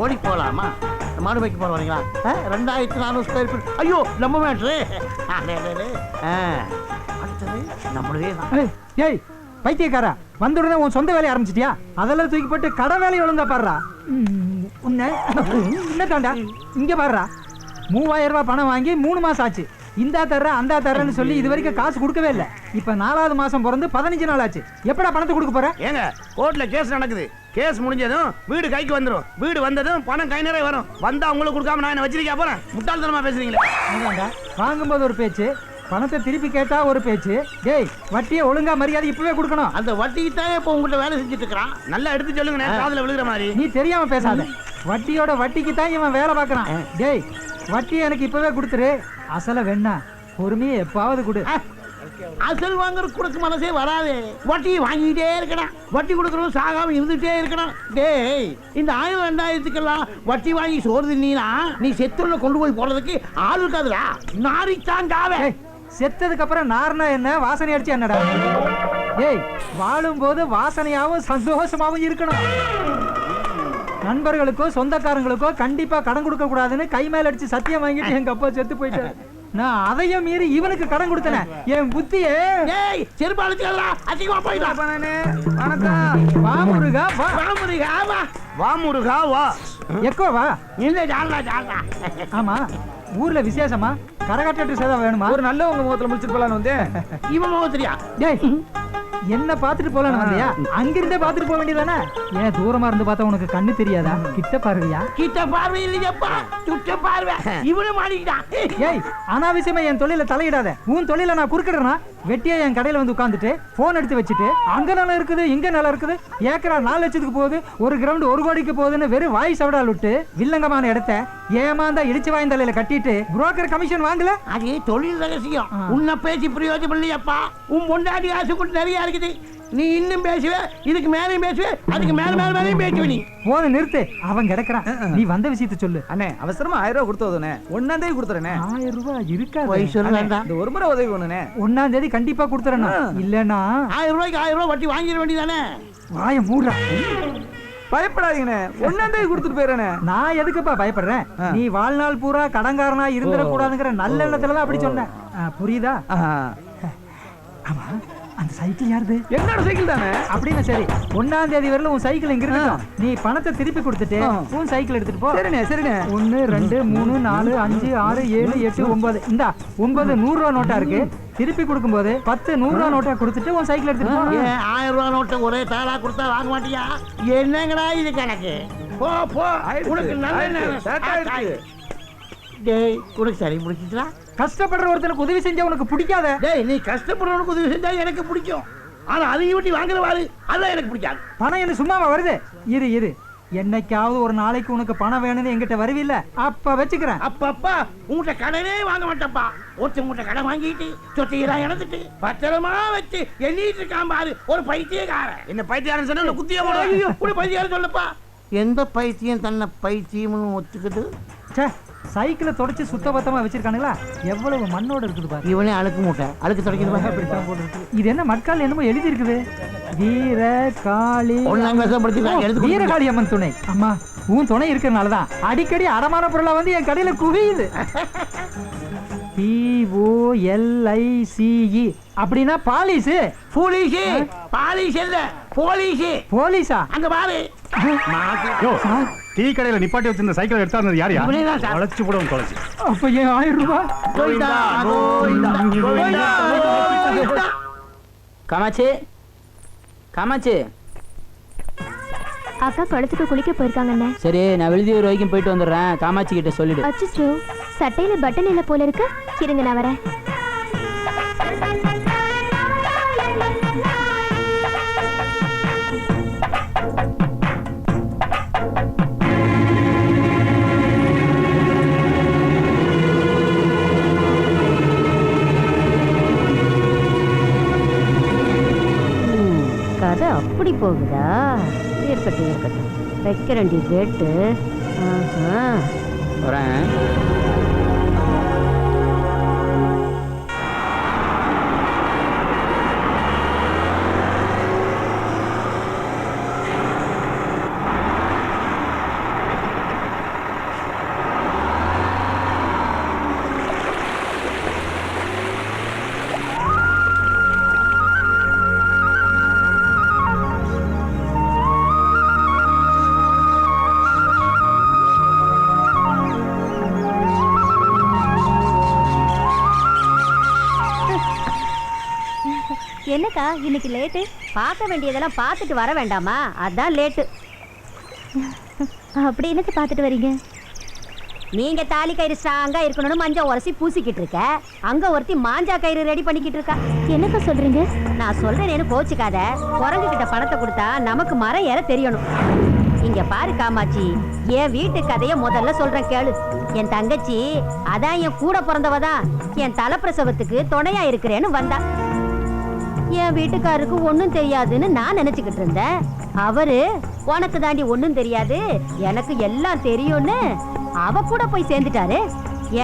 ஓடி போகலாமா? மாடு வைக்க போற வரீங்களா? 2400 ஸ்கொயர் ஃபீட். ஐயோ நம்ம மேட்ரு. அடுத்தது நம்மளே தான். ஏய் பைத்தியக்காரா, வந்த உடனே உன் சொந்த வேலையை ஆரம்பிச்சிட்டியா? அதெல்லாம் தூக்கி போட்டு கடை வேலையை ஒழுங்கா பாடுறா. என்ன தாண்டா இங்க பாடுறா. 3000 ரூபாய் பணம் வாங்கி 3 மாசம் ஆச்சு. இந்தா தர்ற அந்த தர்றன்னு சொல்லி இது வரைக்கும் காசு கொடுக்கவே இல்லை. இப்ப 4வது மாசம் பிறந்து 15 நாள் ஆச்சு. எப்படா பணத்தை கொடுக்க போற? ஏங்க கோர்ட்ல கேஸ் நடக்குது. கேஸ் முடிஞ்சதும் வீடு கைக்கு வந்துடும். வீடு வந்ததும் பணம் கை நிறைய வரும். வந்தா உங்களுக்கு கொடுக்காம நான் என்ன வச்சிருக்கா போறேன்? முட்டாள்தனமா பேசுறீங்களே. வாங்கும்போது ஒரு பேச்சு, பணத்தை திருப்பி கேட்டா ஒரு பேச்சு. டேய் வட்டியை ஒழுங்கா மரியாதை இப்பவே கொடுக்கணும். அந்த வட்டிக்கு தான் இப்போ உங்கள்கிட்ட வேலை செஞ்சுட்டு இருக்கிறான். நல்லா எடுத்து சொல்லுங்க, காதுல விழுகிற மாதிரி. நீ தெரியாம பேசாத. வட்டியோட வட்டிக்கு தான் இவன் வேலை பார்க்கறான். டேய் வட்டி எனக்கு இப்பவே கொடுத்துரு. அசல வேணா பொறுமையை எப்பாவது கொடு. அசல் வாங்குற கொடுக்க மனசே வராது. வட்டி வாங்கிட்டே இருக்கணும். வட்டி கொடுக்கறதும் சாகாம இருந்துட்டே இருக்கணும். டேய் இந்த 1000 2000க்கெல்லாம் வட்டி வாங்கி சோறு தின்னா நீ செத்துள்ள கொண்டு போய் போறதுக்கு ஆள் இருக்காதுடா. நாரித்தான் காவே. செத்ததுக்கு அப்புறம் நார்னா என்ன, வாசனை அடிச்சு என்னடா? ஏய் வாழும் போது வாசனையாவும் சந்தோஷமாவும் இருக்கணும். நண்பர்களுக்கோ சொந்தக்காரங்களுக்கோ கண்டிப்பா கடன் கொடுக்க கூடாதுன்னு கை மேல அடிச்சு சத்தியம் வாங்கிட்டு எங்க அப்பா செத்து போயிட்டாரு. நான் அதையும் மீறி இவனுக்கு கடன் கொடுத்தேன். என் புத்தியே ஆமா. ஊர்ல விசேஷமா கரகாட்டு சேதம் வேணுமா? ஒரு நல்ல உங்க முகத்துல முடிச்சுட்டு போலான்னு வந்து இவன் முகத்திரியா? என்ன பாத்துட்டு போலாம் வந்தியா? அங்கிருந்தே பாத்துட்டு போக வேண்டியதானே? ஏன் தூரமா இருந்து பார்த்தா உனக்கு கண்ணு தெரியாதா? கிட்ட பார்வையா? கிட்ட பார்வை இல்லையப்பா, சுட்ட பார்வை. இவனு மாட்டிக்கிட்டான். ஏய் அனாவசியமா என் தொழில தலையிடாத. உன் தொழில நான் குறுக்கிடுறேன்னா வெட்டியா என் கடையில வந்து உட்காந்துட்டு போன் எடுத்து வச்சுட்டு அங்க நல்லா இருக்குது இங்க நல்லா இருக்குது, ஏக்கரா 4 லட்சத்துக்கு போகுது, ஒரு கிரவுண்ட் 1 கோடிக்கு போகுதுன்னு வெறும் வாய் சவடால் விட்டு வில்லங்கமான இடத்த ஏமாந்தா இடிச்சு வாய்ந்தலையில கட்டிட்டு புரோக்கர் கமிஷன் வாங்கல. அது தொழில் ரகசியம். உன்னை பேசி பிரயோஜனம் இல்லையப்பா. உன் பொண்டாட்டி ஆசை கொண்டு நிறைய இருக்குது. நீ இன்னும் பேசுவே, இதுக்கு மேலையும் பேசுவே, அதுக்கு மேல மேல மேலையும் பேசுவே. நீ போன நிறுத்து. அவன் கிடக்குறான். நீ வந்த விஷயத்தை சொல்லு. அண்ணே அவசரமா 1000 ரூபாய் கொடுத்தோதே. 1ஆம் தேதி கொடுத்துறேனே. 1000 ரூபாய் இருக்கா? இந்த ஒரு முறை உதவி பண்ணுனே. 1ஆம் தேதி கண்டிப்பா கொடுத்துறேன். இல்லன்னா 1000 ரூபாய்க்கு 1000 ரூபாய் வட்டி வாங்கிட வேண்டியதானே? வாய மூடுறா. பயப்படாதீங்கண்ணே, 1ஆம் தேதி கொடுத்துட்டு போயிடறேனே. நான் எதுக்குப்பா பயப்படுறேன்? நீ வாழ்நாள் பூரா கடன்காரனா இருந்துடக்கூடாதுங்கிற நல்ல எண்ணத்துலதான் அப்படி சொன்னேன். புரியுதா? ஆமா அந்த சைக்கிள் யாருது? என்னோட சைக்கிள் தானே. அப்படின்னா சரி, 1ஆம் தேதி வரல உன் சைக்கிள் எங்க இருக்கட்டும். நீ பணத்தை திருப்பி கொடுத்துட்டு உன் சைக்கிள் எடுத்துட்டு போ. சரிண்ணே சரிண்ணே. 1 2 3 4 5 6 7 8 9 இந்தா 9 100 ரூபா நோட்டா இருக்கு. திருப்பி கொடுக்கும்போது 10 100 ரூபா நோட்டா கொடுத்துட்டு உன் சைக்கிள் எடுத்துட்டு போ. 1000 ரூபா நோட்டை ஒரே தாளா கொடுத்தா வாங்க மாட்டியா? என்னங்கடா இது கணக்கு? போ போ. உனக்கு நல்ல டேய் உனக்கு சரி முடிச்சிட்டா? கஷ்டப்படுற ஒருத்தனுக்கு உதவி செஞ்சா உனக்கு பிடிக்காத? டேய் நீ கஷ்டப்படுறவனுக்கு உதவி செஞ்சா எனக்கு பிடிக்கும். ஆனா அதையும் விட்டு வாங்குறவாரு அதான் எனக்கு பிடிக்காது. பணம் என்ன சும்மாவா வருது? இரு இரு, என்னைக்காவது ஒரு நாளைக்கு உனக்கு பணம் வேணும்னு என்கிட்ட வருவில்ல, அப்ப வச்சுக்கிறேன். அப்பப்பா உங்கள்கிட்ட கடனே வாங்க மாட்டப்பா. ஒருத்தவங்கிட்ட கடன் வாங்கிட்டு சொத்தையெல்லாம் இழந்துட்டு பத்திரமா வச்சு எண்ணிட்டு இருக்கான் பாரு ஒரு பைத்தியக்காரன். என்ன பைத்தியாரன் சொன்ன குத்தியா போட பைத்தியாரன் சொல்லப்பா. எந்த பைத்தியம் தன்னை பைத்தியம்னு ஒத்துக்குது? சைக்கிளை தொடச்சு சுத்தபத்தமா வச்சிருக்கானுங்களா? எவ்வளவு மண்ணோட இருக்குது பாரு. இவனே அழுக்கு மூட்டை அழுக்கு தொடக்கிறது அப்படித்தான் போட்டு. இது என்ன மட்கால் என்னமோ எழுதி இருக்குது. வீரகாளி வீரகாளி அம்மன் துணை. அம்மா உன் துணை இருக்கிறதுனாலதான் அடிக்கடி அடமான பொருளா வந்து என் கடையில குவியுது. POLICE அப்படின்னா பாலிசு. போலீஸ் பாலிஸ் இல்ல போலீஸ். போலீஸா? அங்க பாரு. டீ கடையில நிப்பாட்டி வச்சிருந்த சைக்கிள் எடுத்தாருந்தது யார்? தொலைச்சு போடுவோம் தொலைச்சு. அப்ப ஏன் 1000 ரூபாய்? காமாட்சி காமாட்சி அக்கா குளத்துக்கு குளிக்க போயிருக்காங்கண்ணே. சரி நான் வெளியூர் வரைக்கும் போயிட்டு வந்துடுறேன். காமாட்சி கிட்ட சொல்லிடு. அச்சோ சட்டையில பட்டன் இல்ல போல இருக்கு. இருங்க நான் வரேன். கதை அப்படி போகுதா? இருக்கட்டும் இருக்கட்டும், வைக்க வேண்டிய கேட்டு. வரேன். என்னக்கா இன்னைக்கு லேட்டு? பார்க்க வேண்டியதெல்லாம் பார்த்துட்டு வர வேண்டாமா? அதான் லேட்டு. அப்படி என்னத்தை பார்த்துட்டு வரீங்க? நீங்க தாலி கயிறு ஸ்ட்ராங்கா இருக்கணும்னு மஞ்சள் உரசி பூசிக்கிட்டு இருக்க, அங்க ஒருத்தி மாஞ்சா கயிறு ரெடி பண்ணிக்கிட்டு இருக்கா. என்னக்கா சொல்றீங்க? நான் சொல்றேன்னு கோச்சுக்காத. குரங்கு கிட்ட பணத்தை கொடுத்தா நமக்கு மரம் ஏற தெரியணும். இங்க பாரு காமாட்சி, என் வீட்டு கதைய முதல்ல சொல்றேன் கேளு. என் தங்கச்சி அதான் என் கூட பிறந்தவதான் என் தலைப்பிரசவத்துக்கு துணையா இருக்கிறேன்னு வந்தா. என் வீட்டுக்காருக்கு ஒண்ணும் தெரியாதுன்னு நான் நினைச்சுக்கிட்டு இருந்தேன். அவரு உனக்கு தாண்டி ஒண்ணும் தெரியாது, எனக்கு எல்லாம் தெரியும்னு அவ கூட போய் சேர்ந்துட்டாரு.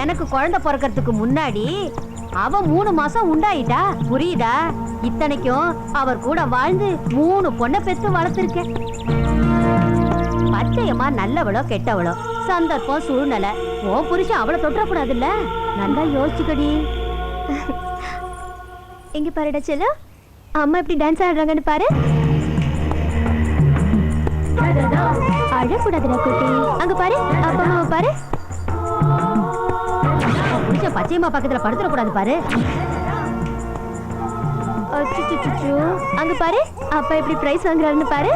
எனக்கு குழந்தை பிறக்கிறதுக்கு முன்னாடி அவ 3 மாசம் உண்டாயிட்டா. புரியுதா? இத்தனைக்கும் அவர் கூட வாழ்ந்து 3 பொண்ணை பெத்து வளர்த்திருக்கேன். பச்சையம்மா நல்லவளோ கெட்டவளோ, சந்தர்ப்பம் சூழ்நிலை, உன் புருஷன் அவளை தொட்டக்கூடாதுல்ல. நல்லா யோசிச்சுக்கடி. இங்க பாருடா செல்லம், அம்மா எப்படி டான்ஸ் ஆடுறாங்கன்னு பாரு. அழக்கூடாதுடா குட்டி. அங்க பாரு, அப்பா அம்மாவை பாரு. புருஷன் பச்சையம்மா பக்கத்துல படுத்துடக்கூடாது பாரு. அச்சச்சோ, அங்க பாரு, அப்பா எப்படி பிரைஸ் வாங்குறாருன்னு பாரு.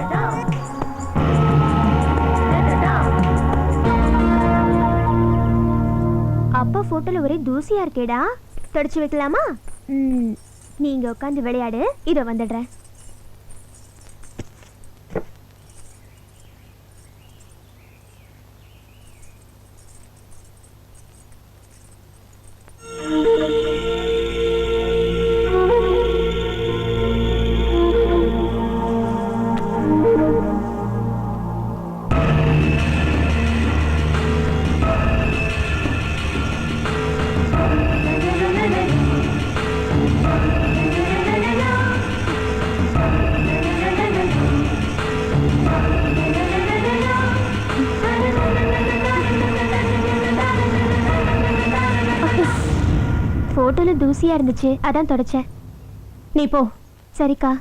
அப்பா போட்டோல ஒரே தூசியா இருக்கேடா, தொடச்சு வைக்கலாமா? நீங்க உட்காந்து விளையாடு, இதோ வந்துடுறேன். போட்டோல தூசியா இருந்துச்சு, அதான் தொடச்சேன். நீ போ. சரிக்கா.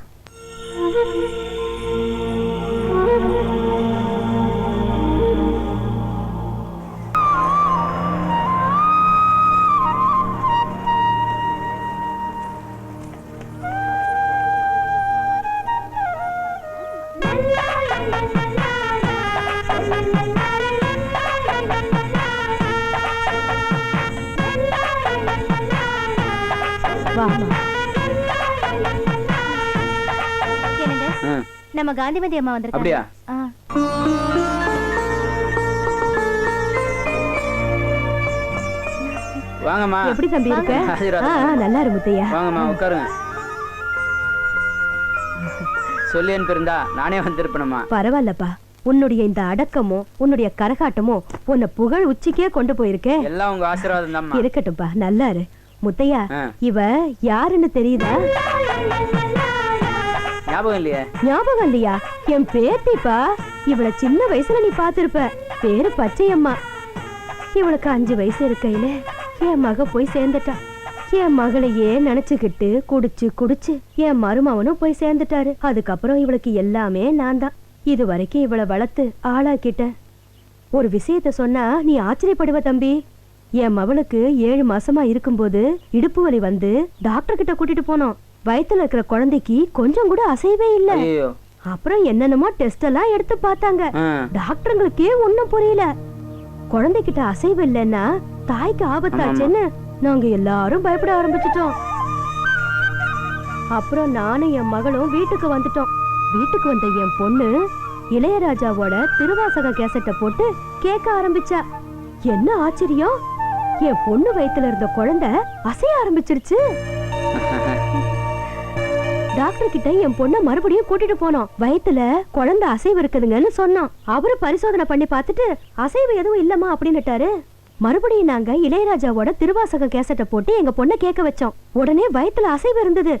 நம்ம காந்திமதி அம்மா வந்திருக்காங்க. அப்படியா? வாங்கம்மா. எப்படி தம்பி இருக்க? நல்லா இரு முத்தையா. வாங்கம்மா உட்காருங்க. சொல்லி அனுப்பியிருந்தா நானே வந்திருப்பேனம்மா. பரவாயில்லப்பா, உன்னுடைய இந்த அடக்கமும் உன்னுடைய கரகாட்டமும் உன்னை புகழ் உச்சிக்கே கொண்டு போயிருக்கே. எல்லாம் உங்க ஆசீர்வாதம் தான். இருக்கட்டும்பா, நல்லா இரு. முத்தையா, இவ யாருன்னு தெரியுதா? ஞாபகம் இல்லையா? ஞாபகம் இல்லையா? என் பேத்திப்பா. இவள சின்ன வயசுல நீ பாத்திருப்ப. பேரு பச்சையம்மா. இவளுக்கு 5 வயசு இருக்கையில என் மக போய் சேர்ந்துட்டா. என் மகளையே நினைச்சுக்கிட்டு குடிச்சு குடிச்சு என் மருமவனும் போய் சேர்ந்துட்டாரு. அதுக்கப்புறம் இவளுக்கு எல்லாமே நான் தான். இது வரைக்கும் இவளை வளர்த்து ஆளாக்கிட்ட. ஒரு விஷயத்த சொன்னா நீ ஆச்சரியப்படுவ தம்பி. என் மவளுக்கு 7 மாசமா இருக்கும்போது இடுப்பு வலி வந்து டாக்டர் கிட்ட கூட்டிட்டு போனோம். வயித்துல இருக்கிற குழந்தைக்கு கொஞ்சம் கூட அசைவே இல்ல. அப்புறம் என்னென்னமோ டெஸ்ட் எல்லாம் எடுத்து பார்த்தாங்க. டாக்டருங்களுக்கே ஒண்ணும் புரியல. குழந்தைகிட்ட அசைவு இல்லைன்னா தாய்க்கு ஆபத்தாச்சுன்னு நாங்க எல்லாரும் பயப்பட ஆரம்பிச்சிட்டோம். அப்புறம் நானும் என் மகளும் வீட்டுக்கு வந்துட்டோம். வீட்டுக்கு வந்த என் பொண்ணு இளையராஜாவோட திருவாசக கேசட்டை போட்டு கேட்க ஆரம்பிச்சா. என்ன ஆச்சரியம், என் பொண்ணு வயித்துல இருந்த குழந்தை அசைய ஆரம்பிச்சிருச்சு. டாக்டர் கிட்ட என் பொண்ண மறுபடியும் கூட்டிட்டு போனோம். வயித்துல குழந்தை அசைவு இருக்குதுங்கன்னு சொன்னோம். அவரு பரிசோதனை பண்ணி பார்த்துட்டு அசைவு எதுவும் இல்லமா அப்படின்னுட்டாரு. மறுபடியும் நாங்க இளையராஜாவோட திருவாசக கேசட்டை போட்டு எங்க பொண்ணை கேட்க வச்சோம். உடனே வயித்துல அசைவு இருந்தது.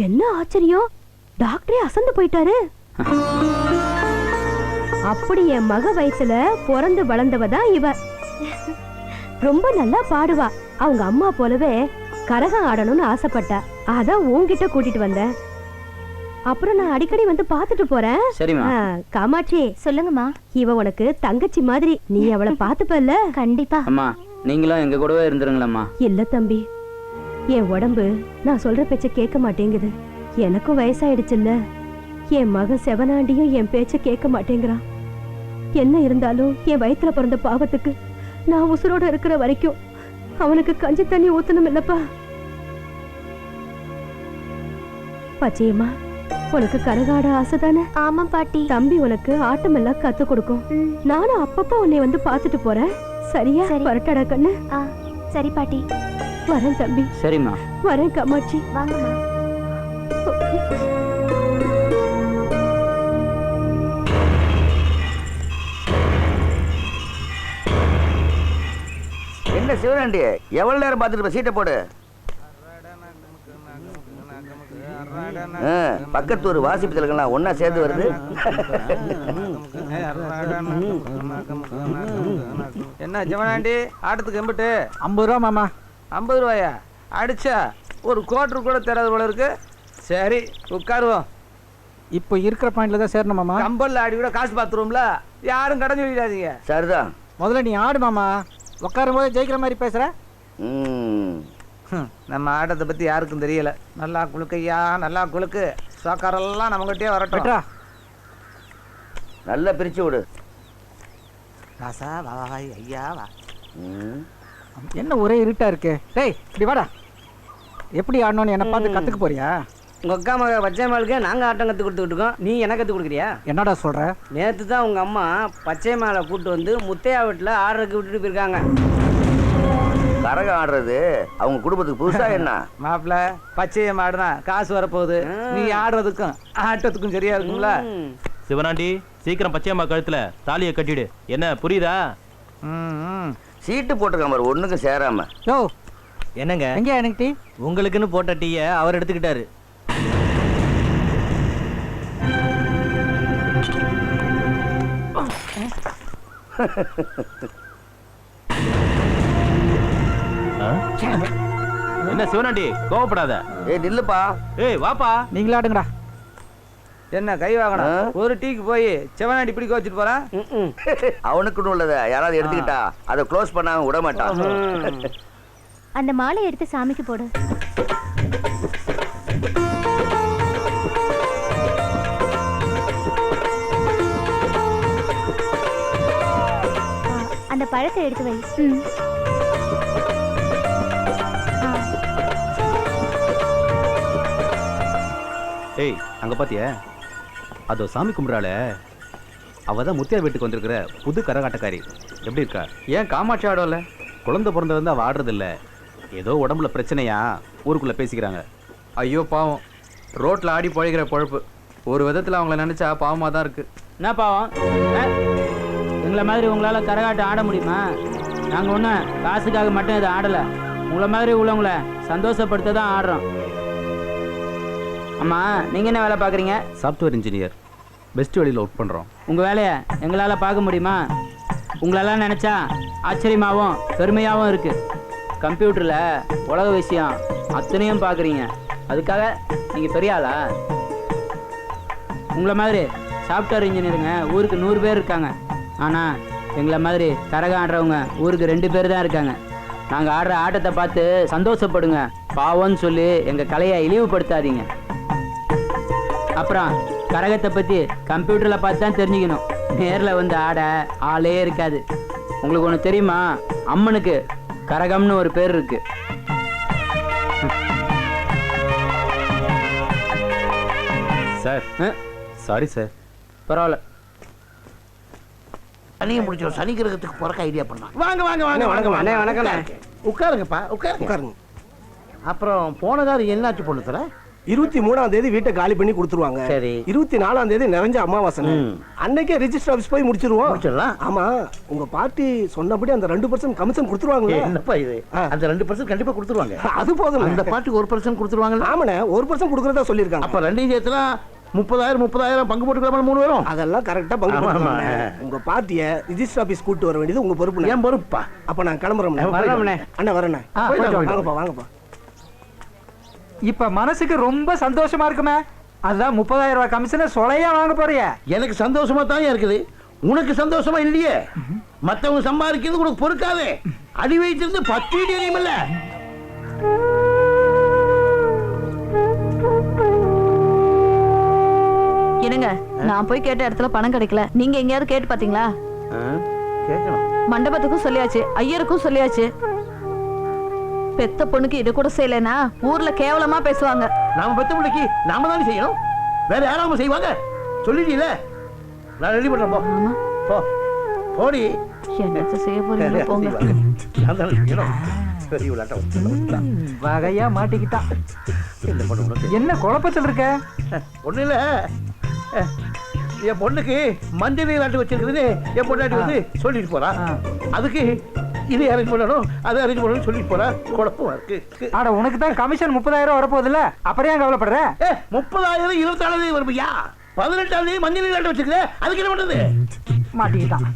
என்ன ஆச்சரியம், டாக்டரே அசந்து போயிட்டாரு. அப்படி என் மக வயித்துல பிறந்து வளர்ந்தவதான் இவ. ரொம்ப நல்லா பாடுவா. அவங்க அம்மா போலவே கரகம் ஆடணும்னு ஆசைப்பட்டா. அதான் உன்கிட்ட கூட்டிட்டு வந்தேன். அப்புறம் நான் அடிக்கடி வந்து பாத்துட்டு போறேன். காமாட்சி, சொல்லுங்கம்மா. இவ உனக்கு தங்கச்சி மாதிரி, நீ அவளை பாத்துப்பல்ல? கண்டிப்பா. அம்மா, நீங்களும் எங்க கூடவே இருந்துருங்களம்மா. இல்ல தம்பி, என் உடம்பு நான் சொல்ற பேச்ச கேட்க மாட்டேங்குது. எனக்கும் வயசாயிடுச்சுல்ல. என் மகன் செவனாண்டியும் என் பேச்ச கேட்க மாட்டேங்கிறான். என்ன இருந்தாலும் என் வயித்துல பிறந்த பாவத்துக்கு நான் உசுரோட இருக்கிற வரைக்கும் அவனுக்கு கஞ்சி தண்ணி ஊத்தணும் இல்லப்பா. பச்சையம்மா, உனக்கு கரகாட ஆசைதானே? ஆமா பாட்டி. தம்பி உனக்கு ஆட்டம் எல்லாம் கத்து கொடுக்கும். நானும் அப்பப்ப உன்னை வந்து பாத்துட்டு போறேன். சரியா? வரட்டடா கண்ணு. சரி பாட்டி. வரேன் தம்பி. சரிம்மா. வரேன் காமாட்சி. வாங்கம்மா. என்ன சிவனாண்டி, எவ்வளவு நேரம் பார்த்துட்டு சீட்டை போடு. பக்கத்து ஒரு வாசிப்புலாம் ஒன்னா சேர்ந்து வருது. என்ன ஜெவனாண்டி, ஆட்டத்துக்கு எம்பிட்டு? 50 ரூபா மாமா. 50 ரூபாயா? அடிச்சா ஒரு கோட்டர் கூட தராது போல இருக்கு. சரி உட்காருவோம். இப்போ இருக்கிற பாயிண்ட்ல தான் சேரணும் மாமா. கம்பல்ல ஆடி கூட காசு பார்த்துருவோம்ல, யாரும் கடன் சொல்லிடாதீங்க. சரிதான். முதல்ல நீ ஆடு மாமா. உட்காரும் போது ஜெயிக்கிற மாதிரி பேசுற. நம்ம ஆட்டத்தை பத்தி யாருக்கும் தெரியல. நல்லா குளுக்கையா, நல்லா குளுக்கு. சாக்காரெல்லாம் நம்மகிட்டயே வரட்டும். நல்லா பிரிச்சு விடு. ராசா வா ஐயா வா. என்ன ஒரே இருட்டா இருக்கு? டேய் இப்படி வாடா. எப்படி ஆடணும்னு என்ன பார்த்து கத்துக்க போறியா? உங்கள் அக்கா மக பச்சைமாளுக்கு நாங்கள் ஆட்டம் கற்றுக் கொடுத்துக்கிட்டு இருக்கோம். நீ என்ன கற்றுக் கொடுக்குறியா? என்னடா சொல்ற? நேற்று தான் உங்கள் அம்மா பச்சைமாலை கூப்பிட்டு வந்து முத்தையா வீட்டில் ஆடுறதுக்கு விட்டுட்டு போயிருக்காங்க. கரகம் ஆடுறது அவங்க குடும்பத்துக்கு புதுசா என்ன? மாப்பிள்ள பச்சையை ஆடுனா காசு வரப்போகுது. நீ ஆடுறதுக்கும் ஆட்டத்துக்கும் சரியா இருக்கும்ல. சிவனாண்டி, சீக்கிரம் பச்சையம்மா கழுத்துல தாலியை கட்டிடு. என்ன புரியுதா? சீட்டு போட்டிருக்காம பாரு, ஒண்ணுக்கும் சேராம. யோ என்னங்க எங்க எனக்கு டீ? உங்களுக்குன்னு போட்ட டீயை அவர் எடுத்துக்கிட்டாரு. என்ன சிவனாண்டி, கோவப்படாத. ஏய் நில்லுப்பா. ஏய் வாப்பா. நீங்களே ஆடுங்கடா. என்ன கை வாங்கணும்? ஒரு டீக்கு போய் செவனாண்டி பிடிக்க வச்சுட்டு போறான். அவனுக்குன்னு உள்ளத யாராவது எடுத்துக்கிட்டா அதை க்ளோஸ் பண்ணாம விட மாட்டான். அந்த மாலை எடுத்து சாமிக்கு போடு. அந்த பழத்தை எடுத்து வை. ஏய் அங்க பாத்தியா, அதோ சாமி கும்பிட்றாளே, அவ தான் முத்தியா வீட்டுக்கு வந்திருக்கிற புது கரகாட்டக்காரி. எப்படி இருக்கா? ஏன் காமாட்சி ஆடோல? குழந்தை பிறந்த வந்து அவ ஆடுறது இல்ல. ஏதோ உடம்புல பிரச்சனையா ஊருக்குள்ள பேசிக்கிறாங்க. ஐயோ பாவம், ரோட்ல ஆடி பழகிற பொழப்பு. ஒரு விதத்துல அவங்கள நினைச்சா பாவமா தான் இருக்கு. என்ன பாவம்? எங்களை மாதிரி உங்களால் கரகாட்டம் ஆட முடியுமா? நாங்கள் ஒன்றும் காசுக்காக மட்டும் இதை ஆடலை. உங்களை மாதிரி உள்ளவங்கள சந்தோஷப்படுத்த தான் ஆடுறோம். அம்மா, நீங்கள் என்ன வேலை பார்க்குறீங்க? Software engineer. பெஸ்ட் வழியில் ஒர்க் பண்ணுறோம். உங்கள் வேலையை எங்களால் பார்க்க முடியுமா? உங்களெல்லாம் நினச்சா ஆச்சரியமாகவும் பெருமையாகவும் இருக்குது. கம்ப்யூட்டரில் உலக விஷயம் அத்தனையும் பார்க்குறீங்க. அதுக்காக நீங்கள் பெரிய ஆளா? உங்களை மாதிரி சாஃப்ட்வேர் இன்ஜினியருங்க ஊருக்கு 100 பேர் இருக்காங்க. ஆனால் எங்களை மாதிரி கரகம் ஆடுறவங்க ஊருக்கு 2 பேர் தான் இருக்காங்க. நாங்கள் ஆடுற ஆட்டத்தை பார்த்து சந்தோஷப்படுங்க. பாவம்னு சொல்லி எங்கள் கலையை இழிவுபடுத்தாதீங்க. அப்புறம் கரகத்தை பற்றி கம்ப்யூட்டரில் பார்த்து தான் தெரிஞ்சுக்கணும். நேரில் வந்து ஆட ஆளே இருக்காது. உங்களுக்கு ஒன்று தெரியுமா? அம்மனுக்கு கரகம்னு ஒரு பேர் இருக்கு. Sir sorry sir. பரவாயில்ல. சனியை முடிச்சோம். சனி கிரகத்துக்கு போறக்க ஐடியா பண்ணலாம். வாங்க வாங்க வாங்க. வணக்கம் அண்ணே. வணக்கம். உட்காருங்கப்பா, உட்காருங்க. அப்புறம் போனதாரு என்னாச்சு பொண்ணுத்துல? 23ஆம் தேதி வீட்டை காலி பண்ணி கொடுத்துருவாங்க. சரி. 24ஆம் தேதி நிறைஞ்ச அமாவாசை. அன்னைக்கே ரெஜிஸ்டர் ஆபீஸ் போய் முடிச்சிருவோம். ஆமா, உங்க பார்ட்டி சொன்னபடி அந்த 2% கமிஷன் கொடுத்துருவாங்க. என்னப்பா இது? அந்த 2% கண்டிப்பா கொடுத்துருவாங்க. அது போதும். அந்த பார்ட்டிக்கு 1% கொடுத்துருவாங்க. ஆமாண்ணே, 1% கொடுக்கறதா சொல்லியிருக்காங்க. அப்ப ரெண்டையும் சேர்த்துனா 30,000 பங்கு போட்டுக்கலாம். 3 பேரும் அதெல்லாம் கரெக்டா பங்கு போட்டுருவாங்க. உங்க பார்ட்டியை ரெஜிஸ்டர் ஆபீஸ் கூட்டு வர வேண்டியது உங்க பொறுப்பு. ஏன் பொறுப்பா? அப்ப நான் கிளம்புறேன். அண்ணா வரேண்ணே. வாங்கப்பா வாங்கப்பா. இப்ப மனசுக்கு ரொம்ப சந்தோஷமா இருக்குமே. அதான் 30,000 ரூபாய் கமிஷனை சொலையா வாங்க போறிய? எனக்கு சந்தோஷமா தான் இருக்குது. உனக்கு சந்தோஷமா இல்லையே? மத்தவங்க சம்பாதிக்கிறது உனக்கு பொறுக்காதே. அடி வைத்திருந்து 10 அடி அறியுமில்ல. என்னங்க நான் போய் கேட்ட இடத்துல பணம் கிடைக்கல நீங்க எங்கேயாவது கேட்டு பாத்தீங்களா? கேட்கணும். மண்டபத்துக்கும் சொல்லியாச்சு, ஐயருக்கும் சொல்லியாச்சு. பெத்த பொண்ணுக்கு இது கூட செய்யலைன்னா ஊர்ல கேவலமா பேசுவாங்க. நாம பெத்த பிள்ளைக்கு நாம தானே செய்யணும், வேற யாராம செய்வாங்க? சொல்லிட்டீல, நான் ரெடி பண்றேன். போ போ போடி. என்னத்த செய்ய போறீங்க போங்க. நான் தானே செய்யணும். பெரிய விளையாட்டம் வகையா மாட்டிக்கிட்டா. என்ன குழப்பத்தில் இருக்க? ஒண்ணு இல்ல, என் பொண்ணுக்கு மஞ்சள் நீராட்டு வச்சிருக்குதுன்னு என் பொண்டாட்டி வந்து சொல்லிட்டு போறா. அதுக்கு இது அரேஞ்ச் பண்ணணும், அதை அரேஞ்ச் பண்ணணும் சொல்லிட்டு போறா. குழப்பமா இருக்கு. ஆட உனக்கு தான் கமிஷன் 30,000 வரப்போகுதுல்ல, அப்புறம் ஏன் கவலைப்படுற? 30,000 24 வரும்பியா? 18 மஞ்சள் நீராட்டு வச்சிருக்க, அதுக்கு என்ன பண்றது? மாட்டிக்கிட்டான்.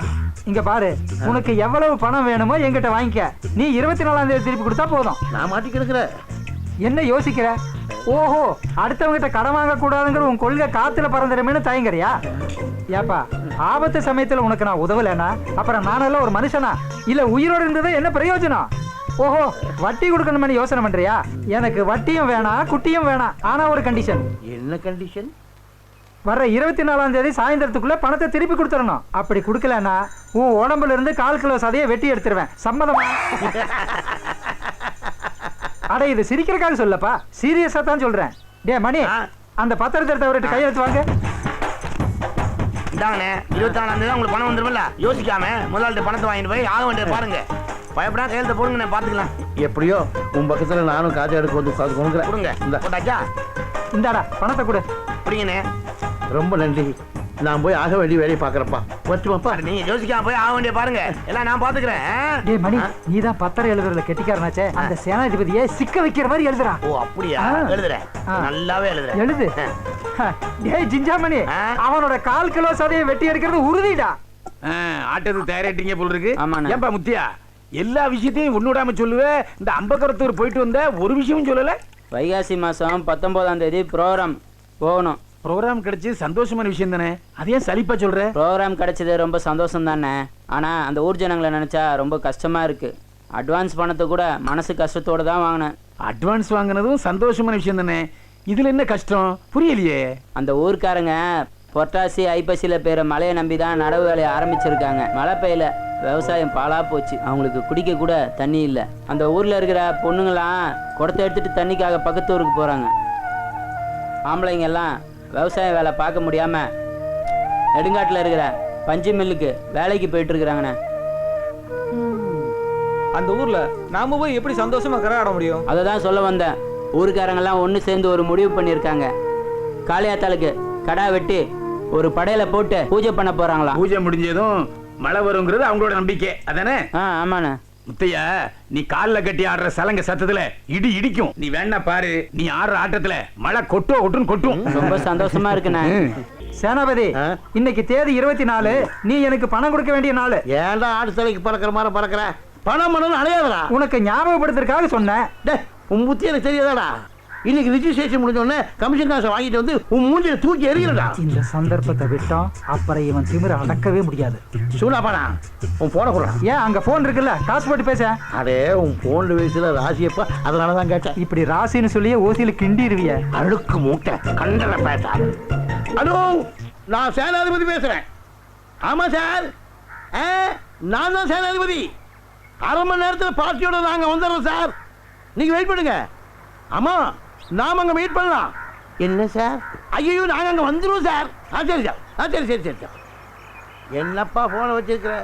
இங்க பாரு, உனக்கு எவ்வளவு பணம் வேணுமோ என்கிட்ட வாங்கிக்க. நீ 24 திருப்பி கொடுத்தா போதும். நான் மாட்டிக்கிறேன். என்ன யோசிக்கிற? ஓஹோ, அடுத்தவங்கிட்ட கடன் வாங்க கூடாதுங்கிற உன் கொள்கை காத்துல பறந்துடுமேனு தயங்குறியா? ஏப்பா, ஆபத்து சமயத்துல உனக்கு நான் உதவலைன்னா அப்புறம் நானெல்லாம் ஒரு மனுஷனா? இல்ல உயிரோடு இருந்தது என்ன பிரயோஜனம்? ஓஹோ, வட்டி கொடுக்கணும்னு யோசனை பண்றியா? எனக்கு வட்டியும் வேணாம், குட்டியும் வேணாம். ஆனா ஒரு கண்டிஷன். என்ன கண்டிஷன்? வர்ற 24 சாயந்தரத்துக்குள்ள பணத்தை திருப்பி கொடுத்துடணும். அப்படி கொடுக்கலன்னா உன் உடம்புல இருந்து 1/4 கிலோ சதையை வெட்டி எடுத்துருவேன். சம்மதமா? அட இது சிரிக்கிறக்காக சொல்லப்பா, சீரியஸா தான் சொல்றேன். டே மணி, அந்த பத்திரத்தை அவர்கிட்ட கையெழுத்து வாங்க. இதாங்கண்ணே, 24 உங்களுக்கு பணம் வந்துருமில்ல, யோசிக்காம முதலாளிட்ட பணத்தை வாங்கிட்டு போய் ஆக வேண்டிய பாருங்க. பயப்படா கையெழுத்த போடுங்க, பாத்துக்கலாம். எப்படியோ உன் பக்கத்துல நானும் காஜா எடுக்க வந்து உட்காந்து கொடுங்க. இந்த போட்டாச்சா? இந்தாடா பணத்தை கொடு. பிடிங்கண்ணே. ரொம்ப நன்றி. நான் போய் ஆக வேண்டிய வேலையை பாக்குறப்பா. வச்சுமாப்பா. நீங்க யோசிக்காம போய் ஆக வேண்டிய பாருங்க, எல்லாம் நான் பாத்துக்கிறேன். டேய் மணி, நீதான் பத்திரம் எழுதுறதுல கெட்டிக்காரனாச்சே. அந்த சேனாதிபதியை சிக்க வைக்கிற மாதிரி எழுதுறான். ஓ அப்படியா? எழுதுறேன், நல்லாவே எழுதுறேன். எழுது. டேய் ஜிஞ்சாமணி, அவனோட 1/4 கிலோ சதையை வெட்டி எடுக்கிறது உறுதிடா. ஆட்டத்துக்கு தயாரிட்டீங்க போல இருக்கு. ஆமாண்ணே. ஏன்பா முத்தியா, எல்லா விஷயத்தையும் ஒன்னுடாம சொல்லுவேன். இந்த அம்பக்கரத்தூர் போயிட்டு வந்த ஒரு விஷயமும் சொல்லல. வைகாசி மாசம் 19ஆம் தேதி ப்ரோக்ராம் போகணும். ப்ரோக்ராம் கிடைச்சி சந்தோஷமான விஷயம் தானே, அதே சலிப்பா சொல்ற? ப்ரோக்ராம் கிடைச்சது ரொம்ப சந்தோஷம் தானே, ஆனா அந்த ஊர் ஜனங்களை நினைச்சா ரொம்ப கஷ்டமா இருக்கு. அட்வான்ஸ் பணத்தை கூட மனசு கஷ்டத்தோட தான் வாங்கினேன். அட்வான்ஸ் வாங்கினதும் சந்தோஷமான விஷயம் தானே, இதுல என்ன கஷ்டம் புரியலையே? அந்த ஊர்க்காரங்க புரட்டாசி ஐப்பசியில பெய்ற மழையை நம்பி தான் நடவு வேலையை ஆரம்பிச்சிருக்காங்க. மழை பெய்யல, விவசாயம் பாலா போச்சு. அவங்களுக்கு குடிக்க கூட தண்ணி இல்லை. அந்த ஊர்ல இருக்கிற பொண்ணுங்களாம் குடத்தை எடுத்துட்டு தண்ணிக்காக பக்கத்து ஊருக்கு போறாங்க. ஆம்பளைங்க எல்லாம் விவசாய வேலை பார்க்க முடியாம நெடுங்காட்டில் இருக்கிற பஞ்சு மில்லுக்கு வேலைக்கு போயிட்டு இருக்கிறாங்கண்ணே. அந்த ஊர்ல நாம போய் எப்படி சந்தோஷமா கரகாட முடியும்? அதை தான் சொல்ல வந்தேன். ஊருக்காரங்கெல்லாம் ஒன்று சேர்ந்து ஒரு முடிவு பண்ணியிருக்காங்க. காளியாத்தாளுக்கு கடா வெட்டி ஒரு படையில போட்டு பூஜை பண்ண போறாங்களா. பூஜை முடிஞ்சதும் மழை வருங்கிறது அவங்களோட நம்பிக்கை அதானே? ஆமாண்ணே. முத்தையா, நீ கால்ல கட்டி ஆடுற சலங்க சத்தத்துல இடி இடிக்கும். நீ வேணா பாரு, நீ ஆடுற ஆட்டத்துல மழை கொட்டுன்னு கொட்டும். ரொம்ப சந்தோஷமா இருக்குண்ணே. சேனாபதி, இன்னைக்கு தேதி 24. நீ எனக்கு பணம் கொடுக்க வேண்டிய நாள். ஏன்டா ஆடு தலைக்கு பறக்கிற மாதிரி பறக்கிற? பணம் பண்ணணும் அலையாதடா. உனக்கு ஞாபகப்படுத்துறதுக்காக சொன்னேன். உன் புத்தி எனக்கு தெரியாதாடா? இன்னைக்கு ரிஜிஸ்ட்ரேஷன் முடிஞ்சோடனே கமிஷன் காசை வாங்கிட்டு வந்து உன் மூஞ்சில தூக்கி எறிகிறடா. இந்த சந்தர்ப்பத்தை விட்டோம், அப்புறம் இவன் திமிர அடக்கவே முடியாது. சூடாப்பாடா, உன் போன கூட. ஏன் அங்க போன் இருக்குல்ல, காசு போட்டு பேச. அதே உன் போன் வயசுல ராசியப்பா, அதனாலதான் கேட்டேன். இப்படி ராசின்னு சொல்லியே ஓசியில கிண்டிடுவிய. அழுக்கு மூட்டை கண்டன பேசாது. ஹலோ, நான் சேனாதிபதி பேசுறேன். ஆமா சார், நான் தான் சேனாதிபதி. 1/2 மணி நேரத்தில் பார்ட்டியோட நாங்க வந்துடுறோம் சார். நீங்க வெயிட் பண்ணுங்க. ஆமா, நாம அங்க வெயிட் பண்ணலாம். என்ன சார்? ஐயோ, நாங்க அங்க வந்துருவோம் சார். சரி சார், சரி சரி சரி சார். என்னப்பா போனை வச்சிருக்கிற?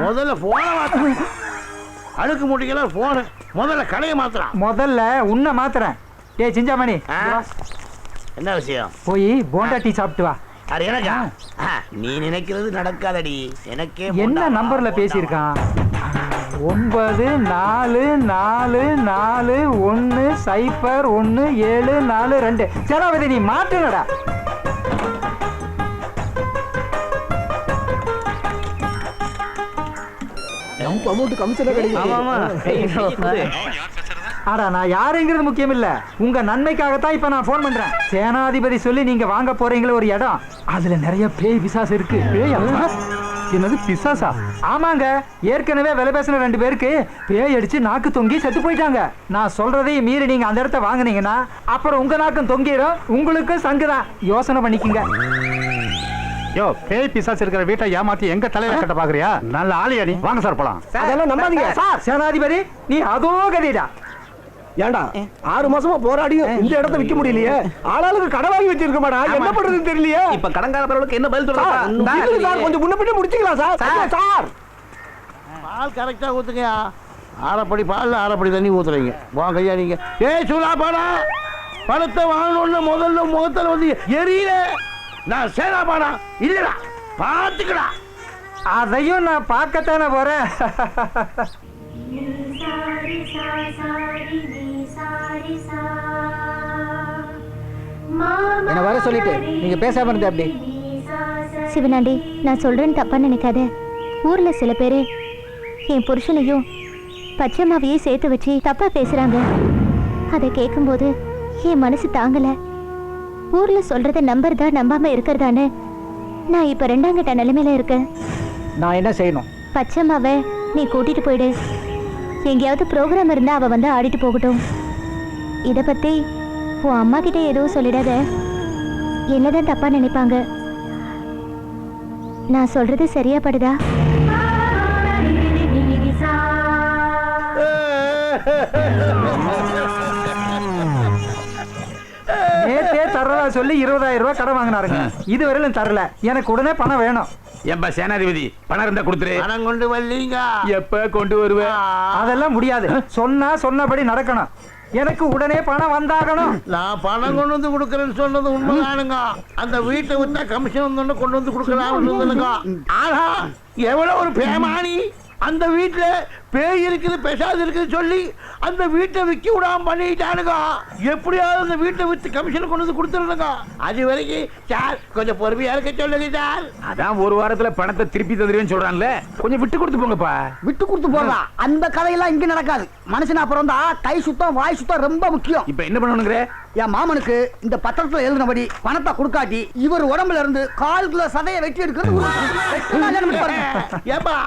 முதல்ல போனை மாத்த. அழுக்கு மூட்டைக்கெல்லாம் போன முதல்ல கடையை மாத்துறான். முதல்ல உன்னை மாத்துறேன். டேய் சிஞ்சாமணி, என்ன விஷயம்? போய் போண்டா டீ சாப்பிட்டு வா. அது எனக்கா? நீ நினைக்கிறது நடக்காதடி. எனக்கே என்ன நம்பர்ல பேசியிருக்கான்? 9444101742. சேனாபதி, நீ மாட்டுனடா. ஆடா, நான் யாருங்கிறது முக்கியம் இல்ல, உங்க நன்மைக்காகத்தான் இப்ப நான் போன் பண்றேன். சேனாதிபதி சொல்லி நீங்க வாங்க போறீங்களே ஒரு இடம், அதுல நிறைய பேய் பிசாசு இருக்கு. பேய்? என்னது பிசாசா? ஆமாங்க, ஏற்கனவே விலை பேசின 2 பேருக்கு பேய் அடிச்சு நாக்கு தொங்கி செத்து போயிட்டாங்க. நான் சொல்றதையும் மீறி நீங்க அந்த இடத்த வாங்கினீங்கன்னா அப்புறம் உங்க நாக்கும் தொங்கிடும், உங்களுக்கு சங்குதான். யோசனை பண்ணிக்கங்க. யோ பேய் பிசாசு இருக்கிற வீட்டை ஏமாத்தி எங்க தலையில கட்ட பாக்குறியா? நல்ல ஆளியா நீ. வாங்க சார் போலாம். அதெல்லாம் நம்பாதீங்க சார். சேனாதிபதி நீ அதோ கதிடா. ஏண்டா 6 மாசமா போராடியும் இந்த இடத்த விற்க முடியலையே. ஆளாளுக்கு கடை வாங்கி வச்சிருக்க மாடா, என்ன பண்றதுன்னு தெரியலையே. இப்ப கடன்காரர்களுக்கு என்ன பதில் சார் கொஞ்சம் முன்ன பின்ன முடிச்சுக்கலாம் சார். சார் பால் கரெக்டா ஊத்துங்கயா. அரைப்படி பால் அரைப்படி தண்ணி ஊத்துறீங்க. வாங்க ஐயா நீங்க. ஏய் சூலா பாடா, பணத்தை வாங்கணும்னு முதல்ல முகத்தில் வந்து எரியல. நான் சேனா பாடா இல்லடா, பார்த்துக்கடா. அதையும் நான் பார்க்கத்தானே போறேன். என்ன வர சொல்லிட்டு நீங்க பேசாம இருந்த அப்படி. சிவனாண்டி, நான் சொல்றேன்னு தப்பா நினைக்காத. ஊர்ல சில பேரு என் புருஷனையும் பச்சைமாவையும் சேர்த்து வச்சு தப்பா பேசுறாங்க. அதை கேட்கும்போது என் மனசு தாங்கல. ஊர்ல சொல்றத நம்புறதா நம்பாம இருக்கிறதான்னு நான் இப்ப 2ஆம் கட்ட நிலைமையில இருக்கேன். நான் என்ன செய்யணும்? பச்சைமாவை நீ கூட்டிட்டு போயிடு. எங்கேயாவது ப்ரோக்ராம் இருந்தா அவ வந்து ஆடிட்டு போகட்டும். இத பத்தி உன் அம்மா கிட்ட எதுவும் சொல்லிடாத, என்னதான் தப்பா நினைப்பாங்க. நான் சொல்றது சரியா படுதா? நேத்தே தரதா சொல்லி 20,000 ரூபாய் கடன் வாங்கினாருங்க. இதுவரையிலும் தரல. எனக்கு உடனே பணம் வேணும். ஏம்பா சேனாதிபதி, பணம் இருந்தா கொடுத்துரு. பணம் கொண்டு வரலீங்க. எப்ப கொண்டு வருவேன்? அதெல்லாம் முடியாது. சொன்னபடி நடக்கணும். எனக்கு உடனே பணம் வந்தாகணும். நான் பணம் கொண்டு வந்து கொடுக்கறேன்னு சொன்னது உண்மைதானுங்க. அந்த வீட்டை விட்டா கமிஷன் கொண்டு வந்து கொடுக்கலாம்னு. ஆனா எவ்வளவு ஒரு பேமானி. அந்த வீட்டுல பேய் இருக்குது பெசாது இருக்குது சொல்லி அந்த வீட்டை விற்க விடாம பண்ணிட்டானுங்க. எப்படியாவது அந்த வீட்டை வித்து கமிஷன் கொண்டு வந்து கொடுத்துருங்க. அது வரைக்கும் சார் கொஞ்சம் பொறுமையா இருக்க சொல்லுங்க சார். அதான் ஒரு வாரத்துல பணத்தை திருப்பி தந்துருவேன்னு சொல்றான்ல, கொஞ்சம் விட்டு கொடுத்து போங்கப்பா. விட்டு கொடுத்து போங்க. அந்த கதையெல்லாம் இங்க நடக்காது. மனுஷனா பிறந்தா கை சுத்தம் வாய் சுத்தம் ரொம்ப முக்கியம். இப்ப என்ன பண்ணணுங்கிற? என் மாமனுக்கு இந்த பத்திரத்துல எழுதினபடி பணத்தை கொடுக்காட்டி இவர் உடம்புல இருந்து 1/4 கிலோ சதையை வெட்டி எடுக்கிறது. ஏப்பா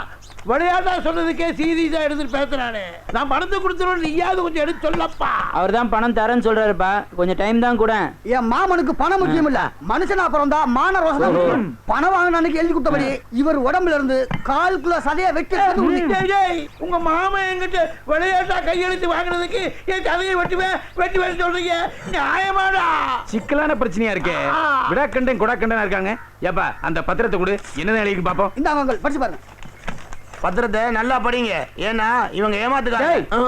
விளையாட்டா சொன்னதுக்கே சீரியஸா எடுத்துட்டு பேசுறானே. நான் பணத்தை கொடுத்துருவேன், நீயாவது கொஞ்சம் எடுத்து சொல்லப்பா. அவர் தான் பணம் தரேன்னு சொல்றாருப்பா, கொஞ்சம் டைம் தான் கூட. என் மாமனுக்கு பணம் முக்கியம் இல்ல, மனுஷனா பிறந்தா மான ரோசம் முக்கியம். பணம் வாங்கின அன்னைக்கு எழுதி கொடுத்தபடி இவர் உடம்புல இருந்து 1/4 கிலோ சதையை வெட்டி. உங்க மாமா என்கிட்ட விளையாட்டா கையெழுத்து வாங்கினதுக்கு என் சதையை வெட்டி சொல்றீங்க, நியாயமாடா? சிக்கலான பிரச்சனையா இருக்கே. விடாக்கண்டன் கொடாக்கண்டனா இருக்காங்க. ஏப்பா அந்த பத்திரத்தை கொடு, என்னதான் எழுதி பாப்போம். இந்த படிச்சு பாருங்க. பத்திரத்தை நல்லா படிங்க, ஏன்னா இவங்க ஏமாத்துக்காங்க.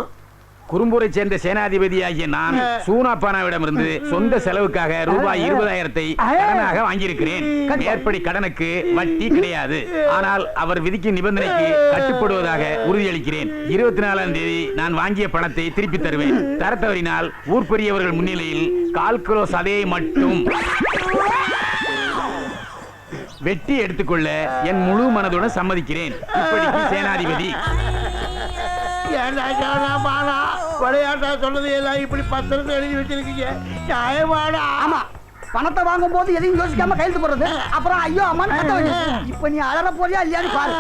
குறும்பூரை சேர்ந்த சேனாதிபதியாகிய நான் சூனாப்பானாவிடமிருந்து சொந்த செலவுக்காக ரூபாய் 20,000 கடனாக வாங்கியிருக்கிறேன். மேற்படி கடனுக்கு வட்டி கிடையாது. ஆனால் அவர் விதிக்கும் நிபந்தனைக்கு கட்டுப்படுவதாக உறுதியளிக்கிறேன். 24ஆம் தேதி நான் வாங்கிய பணத்தை திருப்பி தருவேன். தர தவறினால் ஊர் பெரியவர்கள் முன்னிலையில் 1/4 கிலோ சதையை மட்டும் வெட்டி எடுத்துக்கொள்ள என் முழு மனதுடன் சம்மதிக்கிறேன். இப்படிக்கு சேனாதிபதி. விளையாட்டா சொன்னது எல்லாம் இப்படி பத்திரத்தை எழுதி வச்சிருக்கீங்க, நியாயமாடா? ஆமா, பணத்தை வாங்கும் போது எதையும் யோசிக்காம கையெழுத்து போடுறது. அப்புறம் ஐயோ அம்மான்னு இப்ப நீ அலற போறியா இல்லையான்னு பாரு.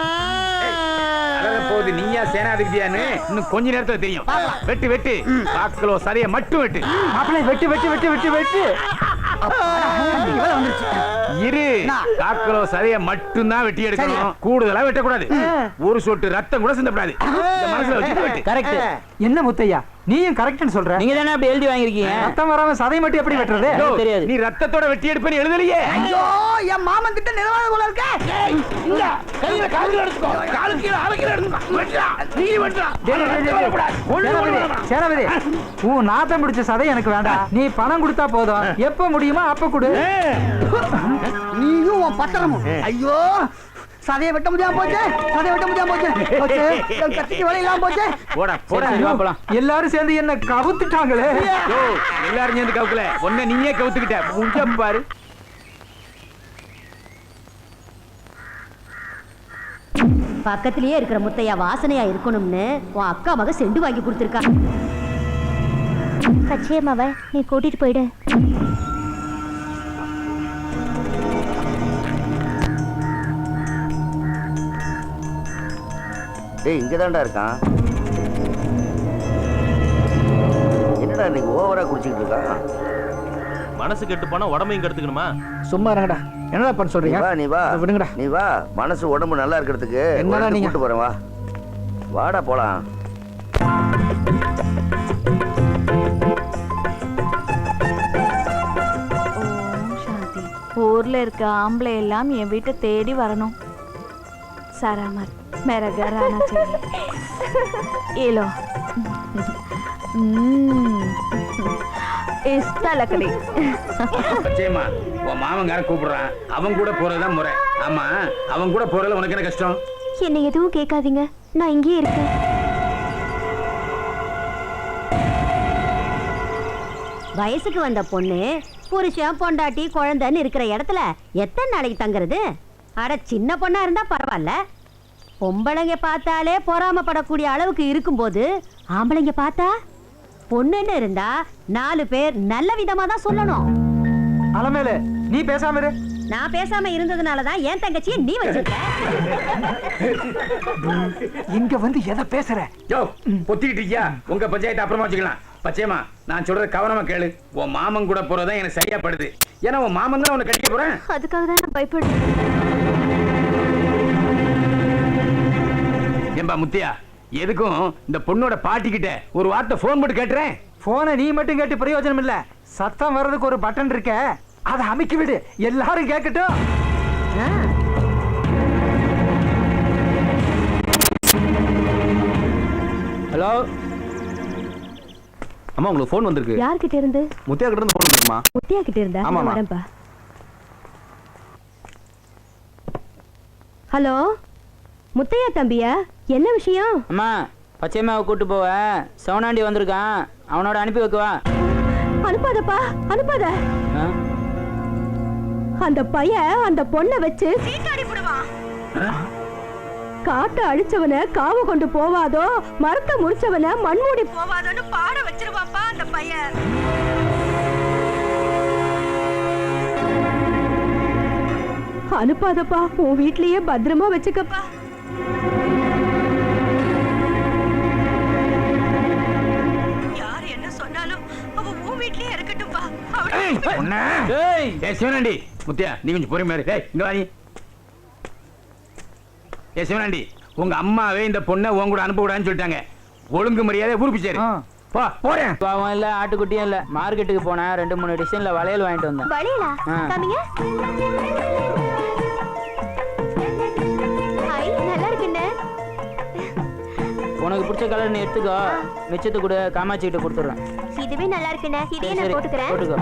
போது நீயா சேனாதிபதியான்னு இன்னும் கொஞ்ச நேரத்துல தெரியும். வெட்டு வெட்டு 1/4 கிலோ சதையை மட்டும் வெட்டு. மாப்பிள்ளை வெட்டு வெட்டு வெட்டு வெட்டு வெட்டு. இரு, 1/4 கிலோ சதையை மட்டும் தான் வெட்டி எடுக்கணும். கூடுதலா வெட்டக்கூடாது. ஒரு சொட்டு ரத்தம் கூட சிந்தப்படாது. மனசுல வச்சுட்டு வெட்டு. கரெக்ட். என்ன முத்தையா, நீயும் கரெக்ட்னு சொல்ற? நீங்க தானே அப்படி எழுதி வாங்கிருக்கீங்க. ரத்தம் வராம சதை மட்டும் எப்படி வெட்டுறது? தெரியாது. நீ ரத்தத்தோட வெட்டி எடுப்பேன்னு எழுதலையே. ஐயோ, என் மாமன் கிட்ட நிலவாத போல இருக்க. இல்ல, கையில கால்ல எடுத்துக்கோ, காலுக்கு கீழ அரைக்கிற எடுத்துக்கோ. வெட்டா, நீ வெட்டா. சேனாபதி, உன் நாத்தம் பிடிச்ச சதை எனக்கு வேண்டாம். நீ பணம் கொடுத்தா போதும். எப்ப முடியுமோ அப்ப கொடு. நீயும் உன் பத்திரமும். ஐயோ, சதையை வெட்ட முடியாம போச்சு. சதையை வெட்ட முடியாம போச்சு. கத்திக்கு வலையெல்லாம் போச்சு. போடா போடா. எல்லாரும் சேர்ந்து என்ன கவுத்துட்டாங்களே. எல்லாரும் சேர்ந்து கவுக்கல, ஒன்ன நீயே கவுத்துக்கிட்ட. முஞ்சம் பாரு. பக்கத்திலேயே இருக்கிற முத்தையா வாசனையா இருக்கணும்னு உன் அக்கா மக செண்டு வாங்கி கொடுத்துருக்கா. பச்சையம்மாவை நீ கூட்டிட்டு போயிடு. டேய், இங்கதான்டா இருக்கான். என்னடா இன்னைக்கு ஓவரா குடிச்சிட்டு இருக்கான்? மனசு கெட்டு போனா உடம்பையும் கெடுத்துக்கணுமா? சும்மா இருங்கடா. என்னடா பண்ண சொல்றீங்க? நீ வா விடுங்கடா. நீ வா, மனசு உடம்பு நல்லா இருக்கிறதுக்கு என்னடா நீங்க? கூட்டு போறேன், வா வாடா போலாம். ஊர்ல இருக்க ஆம்பளை எல்லாம் என் வீட்டை தேடி வரணும். சராமர் मेरा घर आना चाहिए. ये लो. इस्ता लकड़ी. பச்சையம்மா, உன் மாமங்கார கூப்பிடுறான். அவன் கூட போறதுதான் முறை. ஆமா, அவன் கூட போறதுல உனக்கு என்ன கஷ்டம்? என்ன எதுவும் கேட்காதீங்க, நான் இங்கேயே இருக்கேன். வயசுக்கு வந்த பொண்ணு புருஷன் பொண்டாட்டி குழந்தைன்னு இருக்கிற இடத்துல எத்தனை நாளைக்கு தங்குறது? அட சின்ன பொண்ணா இருந்தா பரவாயில்ல, பொம்பளைங்க பார்த்தாலே பொறாமப்படக்கூடிய அளவுக்கு இருக்கும்போது ஆம்பளைங்க பார்த்தா பொண்ணுன்னு இருந்தா 4 பேர் நல்ல விதமா தான் சொல்லணும். அலமேலு, நீ பேசாம இரு. நான் பேசாம இருந்ததுனாலதான் என் தங்கச்சியை நீ வச்சிருக்க. இங்க வந்து எதை பேசுற? யோ, பொத்திக்கிட்டு இருக்கியா? உங்க பஞ்சாயத்து அப்புறமா வச்சுக்கலாம். பச்சையம்மா, நான் சொல்றது கவனமா கேளு. உன் மாமன் கூட போறதா எனக்கு சரியா படுது. ஏன்னா உன் மாமன் தான் உன்னை கட்டிக்க போறேன். அதுக்காக தான் நான் பயப்படுறேன். ஏம்பா முத்தியா, எதுக்கும் இந்த பொண்ணோட பாட்டிக்கிட்ட ஒரு வார்த்தை போன் போட்டு கேட்டுறேன். போனை நீ மட்டும் கேட்டு பிரயோஜனம் இல்ல. சத்தம் வர்றதுக்கு ஒரு பட்டன் இருக்க, அதை அமைக்கி விடு, எல்லாரும் கேட்கட்டும். ஹலோ அம்மா, உங்களுக்கு ஃபோன் வந்திருக்கு. யார்கிட்ட இருந்து? முத்தியா கிட்ட இருந்து ஃபோன் வந்திருக்குமா? முத்தியா கிட்ட இருந்தா? ஆமாமா. வரேன்ப்பா. ஹலோ முத்தையா தம்பியா, என்ன விஷயம்? அம்மா, பச்சையம்மாவை கூட்டு போவ சவுனாண்டி வந்திருக்கான், அவனோட அனுப்பி வைக்கவா? அனுப்பாதப்பா, அனுப்பாத. அந்த பையன் அந்த பொண்ணை வச்சு சீட்டாடி போடுவான். காட்டை அழிச்சவன காவு கொண்டு போவாதோ, மரத்தை முறிச்சவன மண்மூடி போவாதோன்னு பாட வச்சிருவாப்பா அந்த பையன். அனுப்பாதப்பா, உன் வீட்லயே பத்திரமா வச்சுக்கப்பா. யார் என்ன சொன்னாலும் அவ உன் வீட்லயே இருக்கட்டும்பா. சிவனாண்டி, முத்தியா நீ கொஞ்சம் பொறுமையா இரு. டேய், இங்க வா நீ. சிவனாண்டி, உங்க அம்மாவே இந்த பொண்ணை உன் கூட அனுப்ப கூடாதுன்னு சொல்லிட்டாங்க. ஒழுங்கு மரியாதை ஊருக்கு சேரு. போறேன். அவன் இல்ல, ஆட்டுக்குட்டியும் இல்ல. மார்க்கெட்டுக்கு போனேன், 2-3 டிசைன்ல வளையல் வாங்கிட்டு வந்தேன். வளையலா? காமிங்க. ஹாய், நல்லா இருக்குண்ணே. உனக்கு பிடிச்ச கலர் நீ எடுத்துக்கோ, மிச்சத்தை கூட காமாட்சி கிட்ட கொடுத்துட்றேன். இதுவே நல்லா இருக்குண்ணே, இதே நான் போட்டுக்கிறேன். போட்டுக்கோ.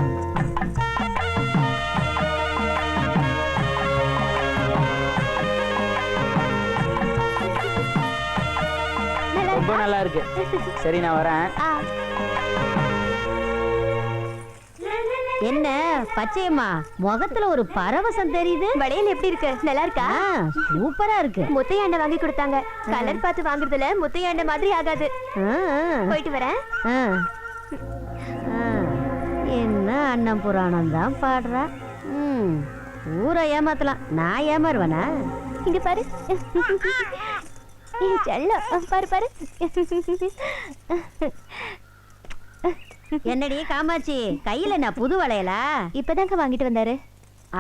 ரொம்ப நல்லா இருக்கு. சரி, நான் வரேன். என்ன பச்சையம்மா, முகத்துல ஒரு பரவசம் தெரியுது. வளையல் எப்படி இருக்கு? நல்லா இருக்கா? சூப்பரா இருக்கு. முத்தையாண்ட வாங்கி கொடுத்தாங்க. கலர் பார்த்து வாங்குறதுல முத்தையாண்ட மாதிரி ஆகாது. போயிட்டு வரேன். என்ன அண்ணன் புராணம் தான் பாடுறா. ஊரை ஏமாத்தலாம், நான் ஏமாறுவேனா? இங்க பாரு. பாரு பாரு. என்னடி காமாட்சி, கையில நான் புது வளையலா? இப்பதாங்க வாங்கிட்டு வந்தாரு.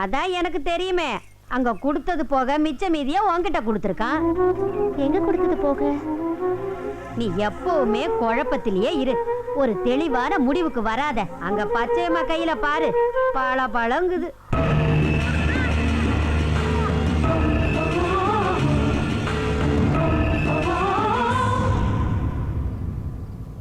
அதான் எனக்கு தெரியுமே. அங்க கொடுத்தது போக மிச்ச மீதியா உன்கிட்ட கொடுத்துருக்கான். எங்க கொடுத்தது போக? நீ எப்பவுமே குழப்பத்திலேயே இரு, ஒரு தெளிவான முடிவுக்கு வராத. அங்க பச்சையம்மா கையில பாரு, பழங்குது.